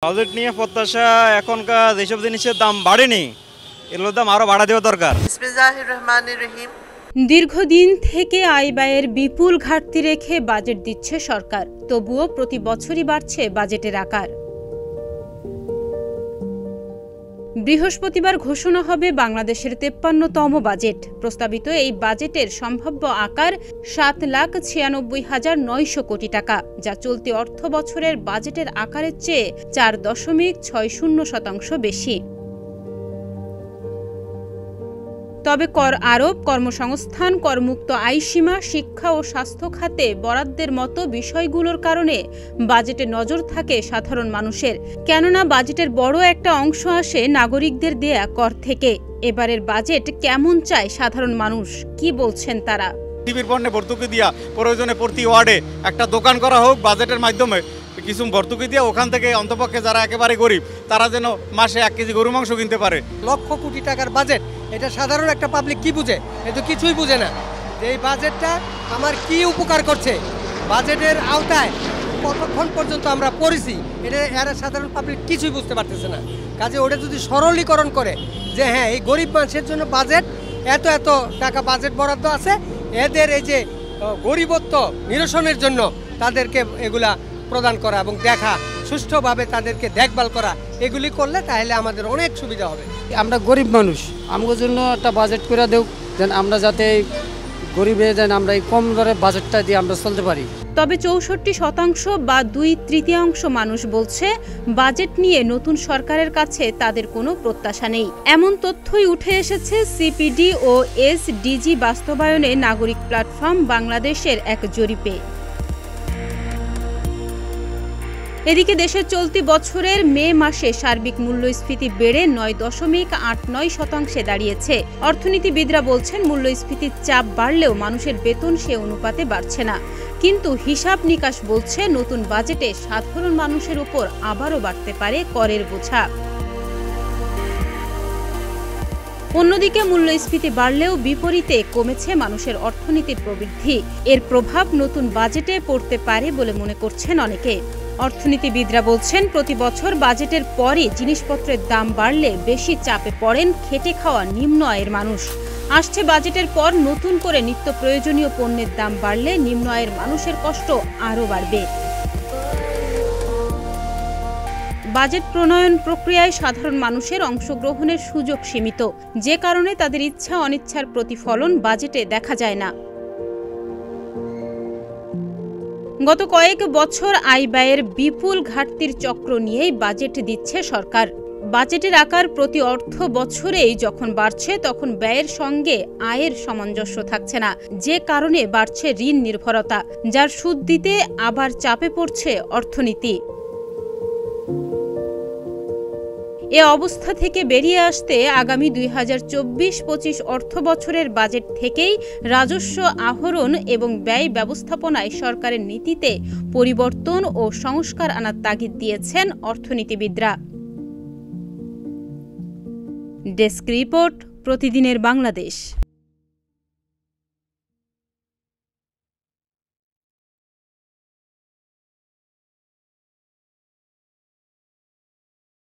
Budget নিয়ে প্রত্যাশা এখনকার যেসব জিনিসের দাম বাড়েনি এগুলোর দাম আরো বাড়া দেওয়া দরকার। দীর্ঘদিন থেকে আয় ব্যয়ের বিপুল ঘাটতি রেখে বাজেট দিচ্ছে সরকার, তবুও প্রতি বছরই বাড়ছে বাজেটের আকার। বৃহস্পতিবার ঘোষণা হবে বাংলাদেশের ৫৩তম বাজেট। প্রস্তাবিত এই বাজেটের সম্ভাব্য আকার ৭,৯৬,৯০০ কোটি টাকা, যা চলতি অর্থ বছরের বাজেটের আকারের চেয়ে ৪.৬০% বেশি। তবে কর আরোপ, কর্মসংস্থান, করমুক্ত আয়সীমা, শিক্ষা ও স্বাস্থ্য খাতে বরাদ্দের মতো বিষয়গুলোর কারণে বাজেটে নজর থাকে সাধারণ মানুষের। কেননা বাজেটের বড় একটা অংশ আসে নাগরিকদের দেয়া কর থেকে। এবারের বাজেট কেমন চায় সাধারণ মানুষ, কি বলছেন তারা? টিভির পণ্যে ভর্তুকি দিয়া প্রয়োজনে প্রতি ওয়ার্ডে একটা দোকান করা হোক, বাজেটের মাধ্যমে কিছু ভর্তুকি দিয়ে ওখান থেকে অন্তপক্ষে যারা একেবারে গরিব তারা যেন মাসে 1 কেজি গরু মাংস কিনতে পারে। লক্ষ কোটি টাকার বাজেট, এটা সাধারণ একটা পাবলিক কি বুঝে? এ তো কিছুই বুঝে না। এই বাজেটটা আমার কি উপকার করছে, বাজেটের আওতায় কতক্ষণ পর্যন্ত আমরা পড়েছি, এটা এরা সাধারণ পাবলিক কিছুই বুঝতে পারতেছে না। কাজে ওটা যদি সরলীকরণ করে যে হ্যাঁ এই গরিব মানুষের জন্য বাজেট এত এত টাকা বাজেট বরাদ্দ আছে, এদের এই যে গরিবত্ব নিরসনের জন্য তাদেরকে এগুলা প্রদান করা এবং দেখা, সুষ্ঠুভাবে তাদেরকে দেখভাল করা, এগুলি করলে তাহলে আমাদের অনেক সুবিধা হবে। আমরা গরিব মানুষ, আমাদের জন্য একটা বাজেট করে দেও, যেন আমরা যাতে গরিবে যেন আমরা এই কম দরে বাজেটটা দিয়ে আমরা চলতে পারি। তবে ৬৪% বা 2/3 মানুষ বলছে বাজেট নিয়ে নতুন সরকারের কাছে তাদের কোনো প্রত্যাশা নেই। এমন তথ্যই উঠে এসেছে সিপিডি ও এসডিজি বাস্তবায়নে নাগরিক প্ল্যাটফর্ম বাংলাদেশের এক জরিপে। এদিকে দেশের চলতি বছরের মে মাসে সার্বিক মূল্যস্ফীতি বেড়ে ৯.৮৯% দাঁড়িয়েছে। অর্থনীতিবিদরা বলছেন মূল্যস্ফীতির চাপ বাড়লেও মানুষের বেতন সে অনুপাতে বাড়ছে না। কিন্তু হিসাব নিকাশ বলছে নতুন বাজেটে সাধারণ মানুষের উপর আবারও বাড়তে পারে করের বোঝা। অন্যদিকে মূল্যস্ফীতি বাড়লেও বিপরীতে কমেছে মানুষের অর্থনীতির প্রবৃদ্ধি। এর প্রভাব নতুন বাজেটে পড়তে পারে বলে মনে করছেন অনেকে। অর্থনীতিবিদরা বলছেন প্রতি বছর বাজেটের পরে জিনিসপত্রের দাম বাড়লে বেশি চাপে পড়েন খেটে খাওয়া নিম্ন আয়ের মানুষ। আসছে বাজেটের পর নতুন করে নিত্য প্রয়োজনীয় পণ্যের দাম বাড়লে নিম্ন আয়ের মানুষের কষ্ট আরও বাড়বে। বাজেট প্রণয়ন প্রক্রিয়ায় সাধারণ মানুষের অংশগ্রহণের সুযোগ সীমিত, যে কারণে তাদের ইচ্ছা অনিচ্ছার প্রতিফলন বাজেটে দেখা যায় না। গত কয়েক বছর আয় ব্যয়ের বিপুল ঘাটতির চক্র নিয়েই বাজেট দিচ্ছে সরকার। বাজেটের আকার প্রতি অর্থ বছরেই যখন বাড়ছে তখন ব্যয়ের সঙ্গে আয়ের সামঞ্জস্য থাকছে না, যে কারণে বাড়ছে ঋণ নির্ভরতা, যার সুদ দিতে আবার চাপে পড়ছে অর্থনীতি। এ অবস্থা থেকে বেরিয়ে আসতে আগামী ২০২৪-২৫ অর্থ বছরের বাজেট থেকেই রাজস্ব আহরণ এবং ব্যয় ব্যবস্থাপনায় সরকারের নীতিতে পরিবর্তন ও সংস্কার আনার তাগিদ দিয়েছেন অর্থনীতিবিদরা। ডেস্ক রিপোর্ট, প্রতিদিনের বাংলাদেশ।